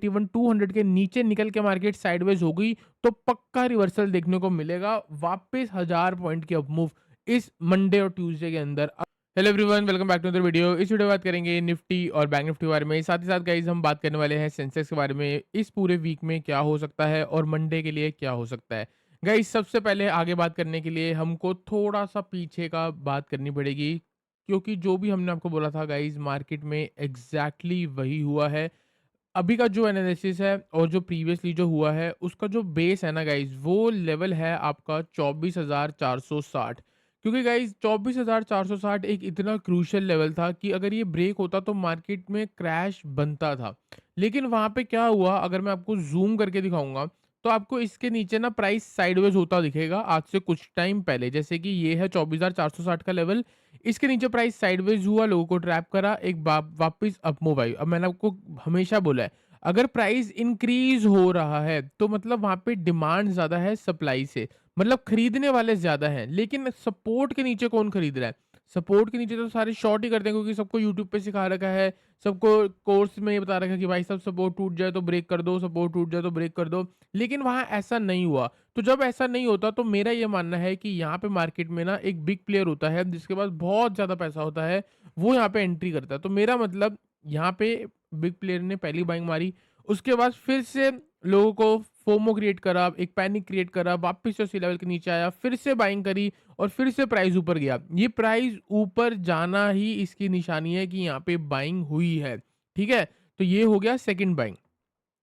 Even 200 के नीचे निकल के मार्केट साइडवेज हो गई तो पक्का रिवर्सल देखने को मिलेगा, वापस 1000 पॉइंट की अप मूव इस मंडे और ट्यूसडे के अंदर। Hello everyone, welcome back to other video. इस वीडियो में बात करेंगे निफ्टी और बैंक निफ्टी के बारे में, साथ ही साथ गाइज हम बात करने वाले हैं सेंसेक्स के बारे में, इस पूरे वीक में क्या हो सकता है और मंडे के लिए क्या हो सकता है। गाइज सबसे पहले आगे बात करने के लिए हमको थोड़ा सा पीछे का बात करनी पड़ेगी, क्योंकि जो भी हमने आपको बोला था गाइज मार्केट में एग्जैक्टली वही हुआ है। अभी का जो एनालिसिस है और जो प्रीवियसली जो हुआ है उसका जो बेस है ना गाइज, वो लेवल है आपका 24,460। क्योंकि गाइज 24,460 एक इतना क्रूशियल लेवल था कि अगर ये ब्रेक होता तो मार्केट में क्रैश बनता था। लेकिन वहां पे क्या हुआ, अगर मैं आपको जूम करके दिखाऊंगा तो आपको इसके नीचे ना प्राइस साइडवेज होता दिखेगा आज से कुछ टाइम पहले। जैसे कि ये है 24,460 का लेवल, इसके नीचे प्राइस साइडवेज हुआ, लोगों को ट्रैप करा, एक वापस अप मूव आई। अब मैंने आपको हमेशा बोला है, अगर प्राइस इंक्रीज हो रहा है तो मतलब वहां पे डिमांड ज्यादा है सप्लाई से, मतलब खरीदने वाले ज्यादा हैं। लेकिन सपोर्ट के नीचे कौन खरीद रहा है? सपोर्ट के नीचे तो सारे शॉर्ट ही करते हैं, क्योंकि सबको यूट्यूब पे सिखा रखा है, सबको कोर्स में ये बता रखा है कि भाई सब सपोर्ट टूट जाए तो ब्रेक कर दो, सपोर्ट टूट जाए तो ब्रेक कर दो। लेकिन वहां ऐसा नहीं हुआ। तो जब ऐसा नहीं होता तो मेरा ये मानना है कि यहाँ पे मार्केट में ना एक बिग प्लेयर होता है जिसके पास बहुत ज़्यादा पैसा होता है, वो यहाँ पे एंट्री करता है। तो मेरा मतलब यहाँ पे बिग प्लेयर ने पहली बाइंग मारी, उसके बाद फिर से लोगों को फोमो क्रिएट करा, एक पैनिक क्रिएट करा, वापस से उसी लेवल के नीचे आया, फिर से बाइंग करी और फिर से प्राइस ऊपर गया। ये प्राइस ऊपर जाना ही इसकी निशानी है कि यहाँ पे बाइंग हुई है। ठीक है, तो ये हो गया सेकंड बाइंग।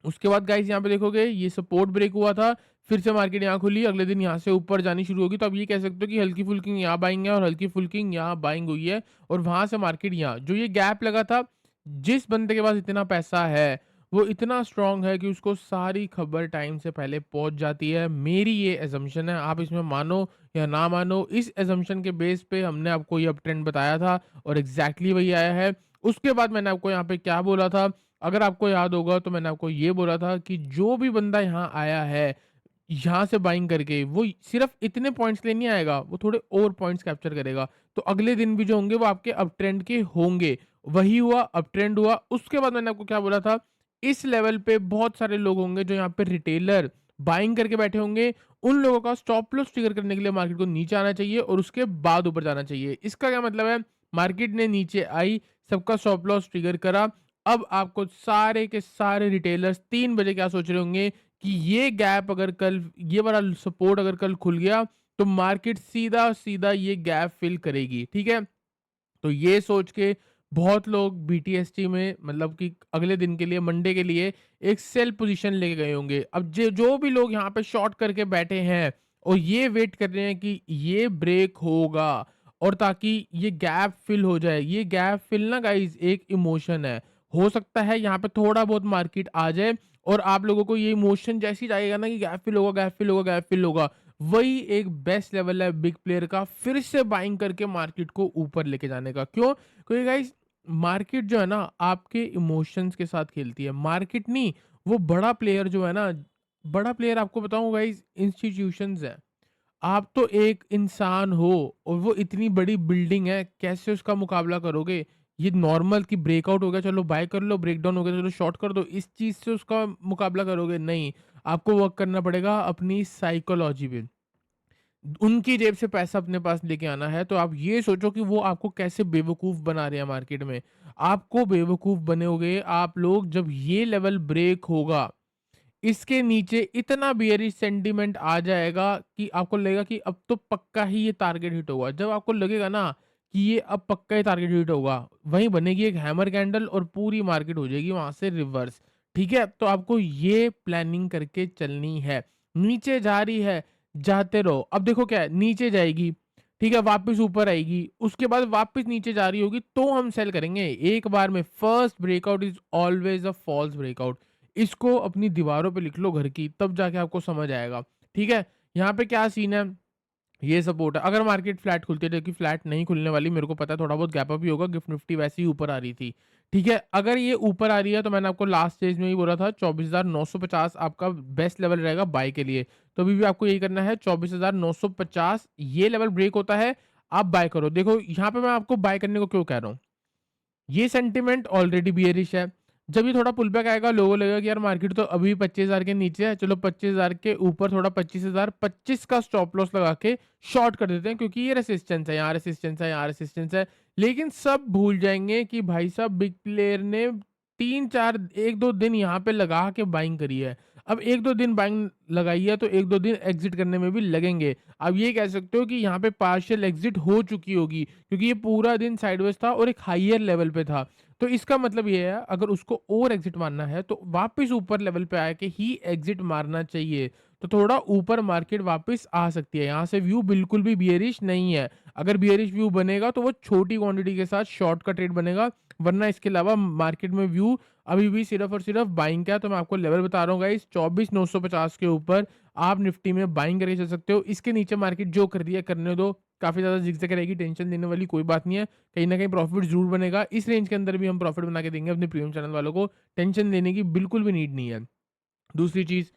उसके बाद गाइस यहाँ पे देखोगे ये सपोर्ट ब्रेक हुआ था, फिर से मार्केट यहाँ खुली, अगले दिन यहाँ से ऊपर जानी शुरू होगी। तो अब ये कह सकते हो कि हल्की फुल्की यहाँ बाइंग है और हल्की फुल्की यहाँ बाइंग हुई है, और वहां से मार्केट यहाँ जो ये गैप लगा था, जिस बंदे के पास इतना पैसा है वो इतना स्ट्रांग है कि उसको सारी खबर टाइम से पहले पहुंच जाती है। मेरी ये एजम्पशन है, आप इसमें मानो या ना मानो, इस एजम्पशन के बेस पे हमने आपको ये अप ट्रेंड बताया था और एग्जैक्टली वही आया है। उसके बाद मैंने आपको यहाँ पे क्या बोला था, अगर आपको याद होगा तो मैंने आपको ये बोला था कि जो भी बंदा यहाँ आया है, यहाँ से बाइंग करके, वो सिर्फ इतने पॉइंट्स लिए नहीं आएगा, वो थोड़े और पॉइंट्स कैप्चर करेगा। तो अगले दिन भी जो होंगे वो आपके अप ट्रेंड के होंगे। वही हुआ, अप ट्रेंड हुआ। उसके बाद मैंने आपको क्या बोला था, इस लेवल पे बहुत सारे लोग होंगे जो यहाँ पे रिटेलर बाइंग करके बैठे होंगे, उन लोगों का स्टॉप लॉस ट्रिगर करने के लिए मार्केट को नीचे आना चाहिए और उसके बाद ऊपर जाना चाहिए। इसका क्या मतलब है, मार्केट ने नीचे आई, सबका स्टॉप लॉस ट्रिगर करा। अब आपको सारे के सारे रिटेलर्स 3 बजे क्या सोच रहे होंगे कि ये गैप अगर कल, ये वाला सपोर्ट अगर कल खुल गया तो मार्केट सीधा सीधा ये गैप फिल करेगी। ठीक है, तो ये सोच के बहुत लोग बीटीएसटी में, मतलब कि अगले दिन के लिए, मंडे के लिए एक सेल पोजीशन लेके गए होंगे। अब जो भी लोग यहाँ पे शॉर्ट करके बैठे हैं और ये वेट कर रहे हैं कि ये ब्रेक होगा और ताकि ये गैप फिल हो जाए। ये गैप फिल ना गाइज एक इमोशन है, हो सकता है यहाँ पे थोड़ा बहुत मार्केट आ जाए और आप लोगों को ये इमोशन जैसी जाएगा ना कि गैप फिल होगा, गैप फिल होगा, गैप फिल होगा, वही एक बेस्ट लेवल है बिग प्लेयर का, फिर से बाइंग करके मार्केट को ऊपर लेके जाने का। क्यों? क्योंकि गाइस मार्केट जो है ना आपके इमोशंस के साथ खेलती है। मार्केट नहीं, वो बड़ा प्लेयर जो है ना, बड़ा प्लेयर आपको बताऊं गाइस, इंस्टीट्यूशंस है। आप तो एक इंसान हो और वो इतनी बड़ी बिल्डिंग है, कैसे उसका मुकाबला करोगे? ये नॉर्मल कि ब्रेकआउट हो गया चलो बाय कर लो, ब्रेकडाउन हो गया चलो शॉर्ट कर दो, इस चीज से उसका मुकाबला करोगे? नहीं, आपको वर्क करना पड़ेगा अपनी साइकोलॉजी पे। उनकी जेब से पैसा अपने पास लेके आना है। तो आप ये सोचो कि वो आपको कैसे बेवकूफ बना रहे हैं मार्केट में। आपको बेवकूफ बनोगे आप लोग जब ये लेवल ब्रेक होगा, इसके नीचे इतना बियरिश सेंटीमेंट आ जाएगा कि आपको लगेगा कि अब तो पक्का ही ये टारगेट हिट होगा। जब आपको लगेगा ना कि ये अब पक्का ही टारगेट हिट होगा, वहीं बनेगी एक हैमर कैंडल और पूरी मार्केट हो जाएगी वहां से रिवर्स। ठीक है, तो आपको ये प्लानिंग करके चलनी है। नीचे जा रही है, जाते रहो। अब देखो क्या है, नीचे जाएगी, ठीक है, वापस ऊपर आएगी, उसके बाद वापस नीचे जा रही होगी तो हम सेल करेंगे एक बार में। First breakout is always a false breakout. इसको अपनी दीवारों पे लिख लो घर की, तब जाके आपको समझ आएगा। ठीक है, यहाँ पे क्या सीन है, ये सपोर्ट है। अगर मार्केट फ्लैट खुलती है, जो कि फ्लैट नहीं खुलने वाली, मेरे को पता है थोड़ा बहुत गैप अप ही होगा, गिफ्ट निफ्टी वैसे ही ऊपर आ रही थी। ठीक है, अगर ये ऊपर आ रही है तो मैंने आपको लास्ट स्टेज में ही बोला था 24,950 आपका बेस्ट लेवल रहेगा बाय के लिए। तो अभी भी आपको यही करना है, 24,950 ये लेवल ब्रेक होता है, आप बाय करो। देखो यहाँ पे मैं आपको बाय करने को क्यों कह रहा हूँ, ये सेंटिमेंट ऑलरेडी बियरिश है, जब ये थोड़ा पुल बैक आएगा, लोगों को लगेगा कि यार मार्केट तो अभी 25,000 के नीचे है, चलो 25,000 के ऊपर थोड़ा 25,000 25 का स्टॉप लॉस लगा के शॉर्ट कर देते हैं, क्योंकि ये रेसिस्टेंस है, यहाँ रेसिस्टेंस है, यहाँ रेसिस्टेंस है। लेकिन सब भूल जाएँगे कि भाई साहब बिग प्लेयर ने 3-4 1-2 दिन यहाँ पे लगा के बाइंग करी है। अब 1-2 दिन बाइंग लगाई है तो 1-2 दिन एग्ज़िट करने में भी लगेंगे। अब ये कह सकते हो कि यहाँ पे पार्शियल एग्ज़िट हो चुकी होगी, क्योंकि ये पूरा दिन साइडवेज़ था और एक हायर लेवल पे था। तो इसका मतलब ये है, अगर उसको और एग्ज़िट मारना है तो वापस ऊपर लेवल पे आके ही एग्ज़िट मारना चाहिए। तो थोड़ा ऊपर मार्केट वापस आ सकती है। यहाँ से व्यू बिल्कुल भी बियरिश नहीं है। अगर बियरिश व्यू बनेगा तो वो छोटी क्वांटिटी के साथ शॉर्ट का ट्रेड बनेगा, वरना इसके अलावा मार्केट में व्यू अभी भी सिर्फ़ और सिर्फ़ बाइंग का है। तो मैं आपको लेवल बता रहा हूँ गाइस, 24,950 के ऊपर आप निफ्टी में बाइंग करके चल सकते हो। इसके नीचे मार्केट जो कर रही है करने दो, काफ़ी ज़्यादा ज़िगज़ैग रहेगी, टेंशन लेने वाली कोई बात नहीं है। कहीं न कहीं प्रॉफ़िट ज़रूर बनेगा। इस रेंज के अंदर भी हम प्रॉफ़िट बना के देंगे अपने प्रीमियम चैनल वालों को, टेंशन लेने की बिल्कुल भी नीड नहीं है। दूसरी चीज़,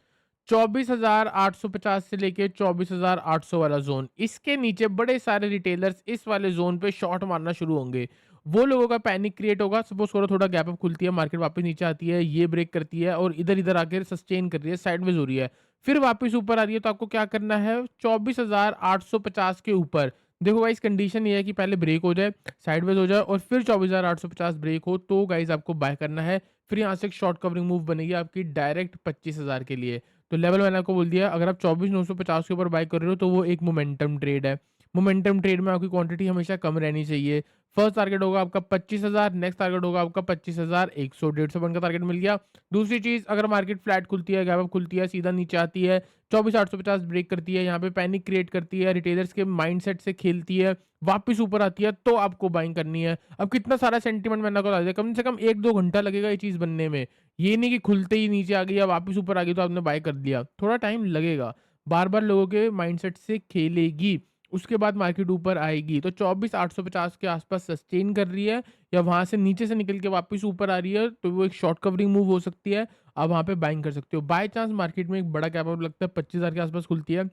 24,850 से लेके 24,800 वाला ज़ोन, इसके नीचे बड़े सारे रिटेलर्स इस वाले ज़ोन पे शॉर्ट मारना शुरू होंगे। वो लोगों का पैनिक क्रिएट होगा। सपोज़ करो थोड़ा गैप अप खुलती है, मार्केट वापस नीचे आती है, ये ब्रेक करती है और इधर-इधर आके सस्टेन कर रही है, साइडवेज़ हो रही है। फिर वापस ऊपर आ रही है, तो आपको क्या करना है, 24,850 के ऊपर देखो गाइस, कंडीशन ये है कि पहले ब्रेक हो जाए, साइडवेज़ हो जाए और फिर 24,850 ब्रेक हो, तो गाइस आपको बाय करना है। फिर यहाँ से एक शॉर्ट कवरिंग मूव बनेगी आपकी डायरेक्ट 25,000 के लिए। तो लेवल मैंने आपको बोल दिया, अगर आप 24,950 के ऊपर बाय कर रहे हो तो वो एक मोमेंटम ट्रेड है। मोमेंटम ट्रेड में आपकी क्वांटिटी हमेशा कम रहनी चाहिए। फर्स्ट टारगेट होगा आपका 25,000, नेक्स्ट टारगेट होगा आपका 25,100, 150 पॉइंट का टारगेट मिल गया। दूसरी चीज़, अगर मार्केट फ्लैट खुलती है, गैप अप खुलती है, सीधा नीचे आती है, 24,850 ब्रेक करती है, यहाँ पे पैनिक क्रिएट करती है, रिटेलर्स के माइंडसेट से खेलती है, वापस ऊपर आती है, तो आपको बाइंग करनी है। अब कितना सारा सेंटीमेंट मैंने आपको बता दिया, कम से कम 1-2 घंटा लगेगा ये चीज़ बनने में। ये नहीं कि खुलते ही नीचे आ गई या वापस ऊपर आ गई तो आपने बाय कर दिया, थोड़ा टाइम लगेगा। बार-बार लोगों के माइंडसेट से खेलेगी, उसके बाद मार्केट ऊपर आएगी। तो 24,850 के आसपास सस्टेन कर रही है या वहाँ से नीचे से निकल के वापस ऊपर आ रही है, तो वो एक शॉर्ट कवरिंग मूव हो सकती है। आप वहाँ पे बाइंग कर सकते हो। बाय चांस मार्केट में एक बड़ा गैप अप लगता है, 25,000 के आसपास खुलती है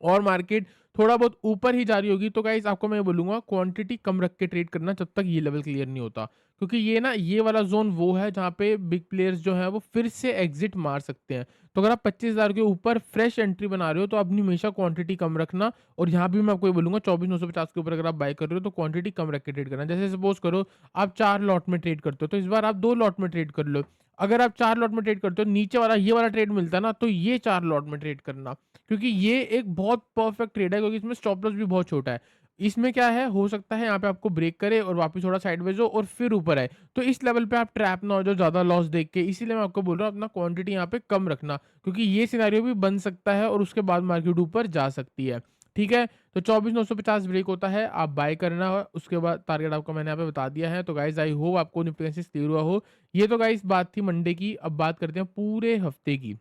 और मार्केट थोड़ा बहुत ऊपर ही जा रही होगी, तो गाइस आपको मैं बोलूँगा क्वांटिटी कम रख के ट्रेड करना जब तक ये लेवल क्लियर नहीं होता। क्योंकि ये ना, ये वाला ज़ोन वो है जहाँ पे बिग प्लेयर्स जो हैं वो फिर से एग्ज़िट मार सकते हैं। तो अगर आप 25,000 के ऊपर फ्रेश एंट्री बना रहे हो तो अपनी हमेशा क्वांटिटी कम रखना, और यहाँ भी मैं आपको ये बोलूँगा 24,950 के ऊपर अगर आप बाय कर रहे हो तो क्वांटिटी कम रख के ट्रेड करना। जैसे सपोज़ करो आप 4 लॉट में ट्रेड करते हो, तो इस बार आप 2 लॉट में ट्रेड कर लो। अगर आप 4 लॉट में ट्रेड करते हो, नीचे वाला ये वाला ट्रेड मिलता है ना, तो ये 4 लॉट में ट्रेड करना। क्योंकि ये एक बहुत परफेक्ट ट्रेड है, क्योंकि इसमें स्टॉप लॉस भी बहुत छोटा है। इसमें क्या है, हो सकता है यहाँ पे आपको ब्रेक करे और वापस थोड़ा साइडवेज हो और फिर ऊपर आए। तो इस लेवल पे आप ट्रैप ना हो जाओ ज़्यादा लॉस देख के। इसीलिए मैं आपको बोल रहा हूँ अपना क्वांटिटी यहाँ पे कम रखना, क्योंकि ये सिनेरियो भी बन सकता है और उसके बाद मार्केट ऊपर जा सकती है। ठीक है? तो 24,950 ब्रेक होता है, आप बाय करना है, उसके बाद टारगेट आपको मैंने यहाँ पे बता दिया है। तो गाइज़ आई होप आपको निफ्टी एनालिसिस क्लियर हुआ हो। ये तो गाइज़ बात थी मंडे की, अब बात करते हैं पूरे हफ्ते की।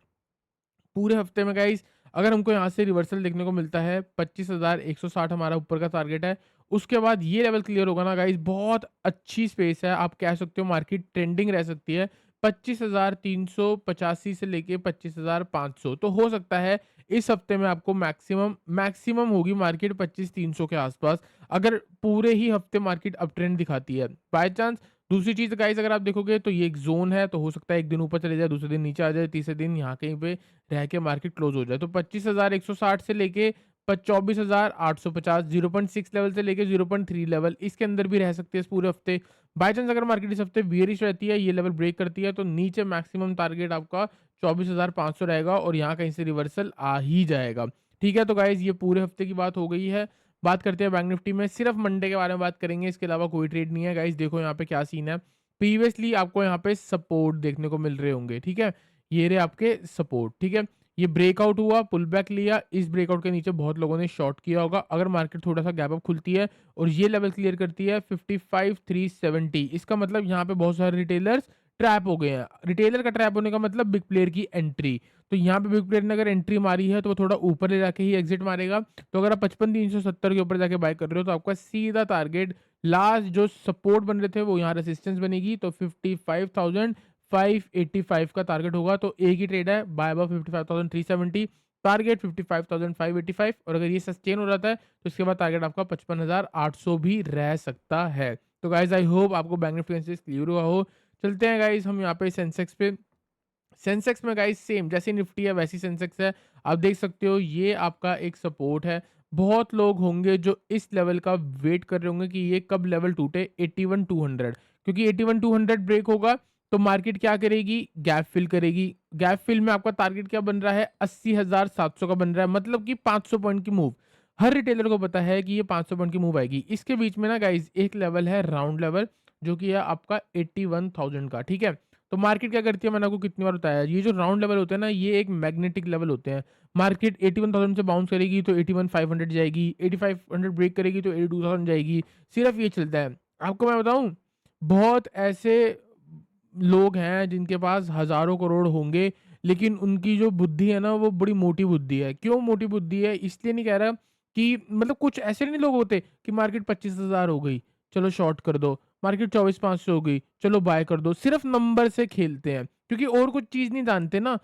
पूरे हफ्ते में गाइस, अगर हमको यहाँ से रिवर्सल देखने को मिलता है, 25,160 हमारा ऊपर का टारगेट है। उसके बाद ये लेवल क्लियर होगा ना गाइस, बहुत अच्छी स्पेस है, आप कह सकते हो मार्केट ट्रेंडिंग रह सकती है 25,385 से लेके 25,500। तो हो सकता है इस हफ्ते में आपको मैक्सिमम मैक्सिमम होगी मार्केट 25,300 के आसपास, अगर पूरे ही हफ्ते मार्केट अप ट्रेंड दिखाती है। बाय चांस दूसरी चीज़ गाइस, अगर आप देखोगे तो ये एक ज़ोन है, तो हो सकता है एक दिन ऊपर चले जाए, दूसरे दिन नीचे आ जाए, तीसरे दिन यहाँ कहीं पे रह के मार्केट क्लोज हो जाए। तो 25,160 से लेके 24,850, 0.6 लेवल से लेके 0.3 लेवल, इसके अंदर भी रह सकती है इस पूरे हफ्ते। बाय चांस अगर मार्केट इस हफ्ते बियरिश रहती है, ये लेवल ब्रेक करती है, तो नीचे मैक्सिमम टारगेट आपका 24,500 रहेगा और यहाँ कहीं से रिवर्सल आ ही जाएगा। ठीक है? तो गाइज़ ये पूरे हफ्ते की बात हो गई है। बात करते हैं बैंक निफ्टी में, सिर्फ मंडे के बारे में बात करेंगे, इसके अलावा कोई ट्रेड नहीं है। गाइज़ देखो यहाँ पे क्या सीन है, प्रीवियसली आपको यहाँ पे सपोर्ट देखने को मिल रहे होंगे, ठीक है? ये रहे आपके सपोर्ट, ठीक है? ये ब्रेकआउट हुआ, पुल बैक लिया, इस ब्रेकआउट के नीचे बहुत लोगों ने शॉर्ट किया होगा। अगर मार्केट थोड़ा-सा गैप अप खुलती है और ये लेवल क्लियर करती है 55,370, इसका मतलब यहाँ पे बहुत सारे रिटेलर्स ट्रैप हो गए हैं। रिटेलर का ट्रैप होने का मतलब बिग प्लेयर की एंट्री। तो यहाँ पे बिग प्लेयर ने अगर एंट्री मारी है, तो वो थोड़ा ऊपर ले जाके ही एग्जिट मारेगा। तो अगर आप 55,370 के ऊपर जाके बाय कर रहे हो, तो आपका सीधा टारगेट, लास्ट जो सपोर्ट बन रहे थे वो यहाँ रेजिस्टेंस बनेगी, तो 55,585 का टारगेट होगा। तो एक ही ट्रेड है, बाय अबव 55,370, टारगेट 55,585, और अगर ये सस्टेन हो जाता है तो इसके बाद टारगेट आपका 55,800 भी रह सकता है। तो गाइज आई होप आपको बैंक निफ्टी एनालिसिस क्लियर हुआ हो। चलते हैं गाइस हम यहाँ पे सेंसेक्स पे। सेंसेक्स में गाइस सेम जैसे निफ्टी है वैसी सेंसेक्स है। आप देख सकते हो ये आपका एक सपोर्ट है। बहुत लोग होंगे जो इस लेवल का वेट कर रहे होंगे कि ये कब लेवल टूटे 81,200, क्योंकि 81,200 ब्रेक होगा तो मार्केट क्या करेगी, गैप फिल करेगी। गैप फिल में आपका टारगेट क्या बन रहा है, 80,700 का बन रहा है, मतलब कि 500 पॉइंट की मूव। हर रिटेलर को पता है कि ये 500 पॉइंट की मूव आएगी। इसके बीच में ना गाइज एक लेवल है राउंड लेवल, जो कि है आपका 81,000 का। ठीक है, तो मार्केट क्या करती है, मैंने आपको कितनी बार बताया, ये जो राउंड लेवल होते हैं ना ये एक मैग्नेटिक लेवल होते हैं। मार्केट 81,000 से बाउंस करेगी तो 81,500 जाएगी, 8500 ब्रेक करेगी तो 82,000 जाएगी। सिर्फ ये चलता है। आपको मैं बताऊं, बहुत ऐसे लोग हैं जिनके पास हजारों करोड़ होंगे, लेकिन उनकी जो बुद्धि है ना वो बड़ी मोटी बुद्धि है। क्यों मोटी बुद्धि है, इसलिए नहीं कह रहा कि मतलब कुछ ऐसे नहीं लोग होते कि मार्केट 25,000 हो गई चलो शॉर्ट कर दो, मार्केट 24,500 हो गई चलो बाय कर दो, सिर्फ नंबर से खेलते हैं क्योंकि और कुछ चीज नहीं जानते ना।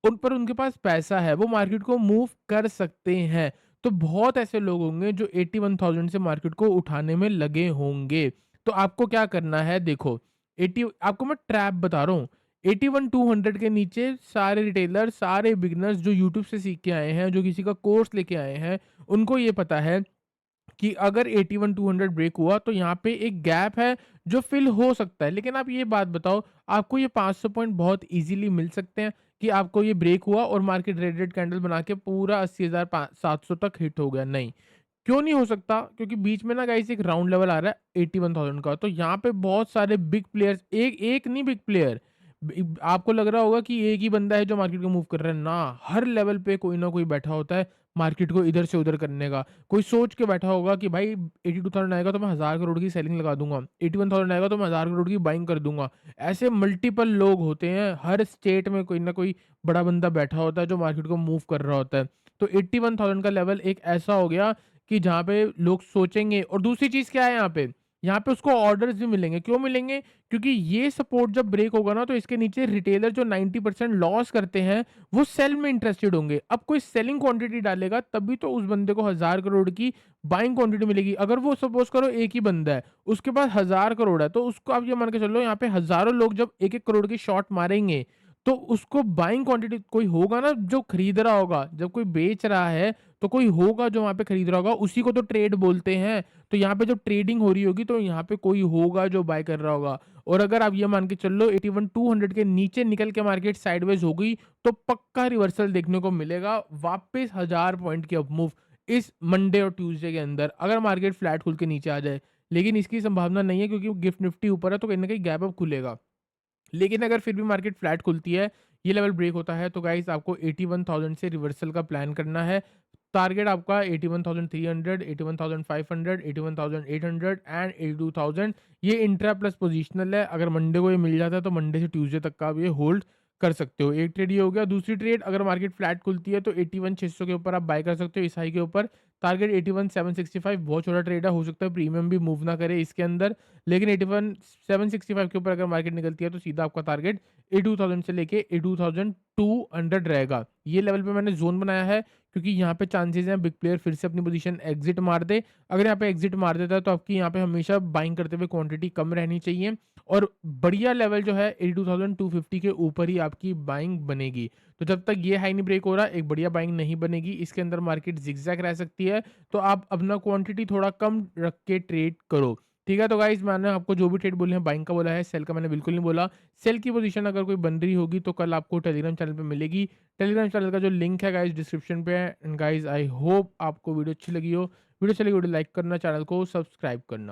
उन पर उनके पास पैसा है, वो मार्केट को मूव कर सकते हैं। तो बहुत ऐसे लोग होंगे जो 81,000 से मार्केट को उठाने में लगे होंगे। तो आपको क्या करना है, देखो 80, आपको मैं ट्रैप बता रहा हूँ। 81,200 के नीचे सारे रिटेलर, सारे बिगिनर्स जो यूट्यूब से सीख के आए हैं, जो किसी का कोर्स लेके आए हैं, उनको ये पता है कि अगर 81,200 ब्रेक हुआ तो यहाँ पे एक गैप है जो फिल हो सकता है। लेकिन आप ये बात बताओ, आपको ये 500 पॉइंट बहुत इजीली मिल सकते हैं कि आपको ये ब्रेक हुआ और मार्केट रेड रेड कैंडल बना के पूरा 80,700 तक हिट हो गया? नहीं, क्यों नहीं हो सकता, क्योंकि बीच में ना गाइस एक राउंड लेवल आ रहा है 81,000 का। तो यहाँ पे बहुत सारे बिग प्लेयर्स, एक एक नहीं बिग प्लेयर, आपको लग रहा होगा कि एक ही बंदा है जो मार्केट को मूव कर रहा है ना, हर लेवल पे कोई ना कोई बैठा होता है मार्केट को इधर से उधर करने का। कोई सोच के बैठा होगा कि भाई 82,000 आएगा तो मैं 1000 करोड़ की सेलिंग लगा दूंगा, 81,000 आएगा तो मैं 1000 करोड़ की बाइंग कर दूंगा। ऐसे मल्टीपल लोग होते हैं, हर स्टेट में कोई ना कोई बड़ा बंदा बैठा होता है जो मार्केट को मूव कर रहा होता है। तो 81,000 का लेवल एक ऐसा हो गया कि जहाँ पे लोग सोचेंगे। और दूसरी चीज़ क्या है यहाँ पे उसको ऑर्डर्स भी मिलेंगे। क्यों मिलेंगे, क्योंकि ये सपोर्ट जब ब्रेक होगा ना तो इसके नीचे रिटेलर जो 90% लॉस करते हैं वो सेल में इंटरेस्टेड होंगे। अब कोई सेलिंग क्वांटिटी डालेगा तभी तो उस बंदे को 1000 करोड़ की बाइंग क्वांटिटी मिलेगी। अगर वो सपोज करो एक ही बंदा है, उसके पास 1000 करोड़ है, तो उसको आप ये मान के चलो यहाँ पे हजारों लोग जब 1-1 करोड़ की शॉट मारेंगे तो उसको बाइंग क्वांटिटी कोई होगा ना जो खरीद रहा होगा। जब कोई बेच रहा है तो कोई होगा जो वहां पे खरीद रहा होगा, उसी को तो ट्रेड बोलते हैं। तो यहाँ पे जब ट्रेडिंग हो रही होगी तो यहाँ पे कोई होगा जो बाय कर रहा होगा। और अगर आप ये मान के चल लो 81,200 के नीचे निकल के मार्केट साइडवेज हो गई तो पक्का रिवर्सल देखने को मिलेगा, वापस 1000 पॉइंट की अप मूव इस मंडे और ट्यूसडे के अंदर, अगर मार्केट फ्लैट खुल के नीचे आ जाए। लेकिन इसकी संभावना नहीं है क्योंकि गिफ्ट निफ्टी ऊपर है तो कहीं ना कहीं गैप अप खुलेगा। लेकिन अगर फिर भी मार्केट फ्लैट खुलती है, ये लेवल ब्रेक होता है, तो गाइस आपको 81,000 से रिवर्सल का प्लान करना है। टारगेट आपका 81,300, 81,500, 81,800 एंड 82,000। ये इंट्रा प्लस पोजिशनल है। अगर मंडे को ये मिल जाता है तो मंडे से ट्यूसडे तक का आप ये होल्ड कर सकते हो। एक ट्रेड ये हो गया। दूसरी ट्रेड, अगर मार्केट फ्लैट खुलती है तो 81,600 के ऊपर आप बाय कर सकते हो इस हाई के ऊपर। टारगेट 81,765, बहुत छोटा ट्रेड है, हो सकता है प्रीमियम भी मूव ना करे इसके अंदर। लेकिन 81,765 के ऊपर अगर मार्केट निकलती है तो सीधा आपका टारगेट 82,000 से लेके 82,200 रहेगा। ये लेवल पे मैंने जोन बनाया है क्योंकि यहाँ पे चांसेस हैं बिग प्लेयर फिर से अपनी पोजीशन एग्जिट मार दे। अगर यहाँ पे एग्जिट मार देता है तो आपकी यहाँ पे हमेशा बाइंग करते हुए क्वांटिटी कम रहनी चाहिए और बढ़िया लेवल जो है 82,250 के ऊपर ही आपकी बाइंग बनेगी। तो जब तक ये हाई नहीं ब्रेक हो रहा, एक बढ़िया बाइंग नहीं बनेगी। इसके अंदर मार्केट जिगजैग रह सकती है, तो आप अपना क्वांटिटी थोड़ा कम रख के ट्रेड करो। ठीक है, तो गाइस मैंने आपको जो भी ट्रेड बोले हैं, बाइंग का बोला है, सेल का मैंने बिल्कुल नहीं बोला। सेल की पोजीशन अगर कोई बन रही होगी तो कल आपको टेलीग्राम चैनल पे मिलेगी। टेलीग्राम चैनल का जो लिंक है गाइस डिस्क्रिप्शन पे है। एंड गाइस आई होप आपको वीडियो अच्छी लगी हो। वीडियो अच्छी लगी वीडियो लाइक करना, चैनल को सब्सक्राइब करना।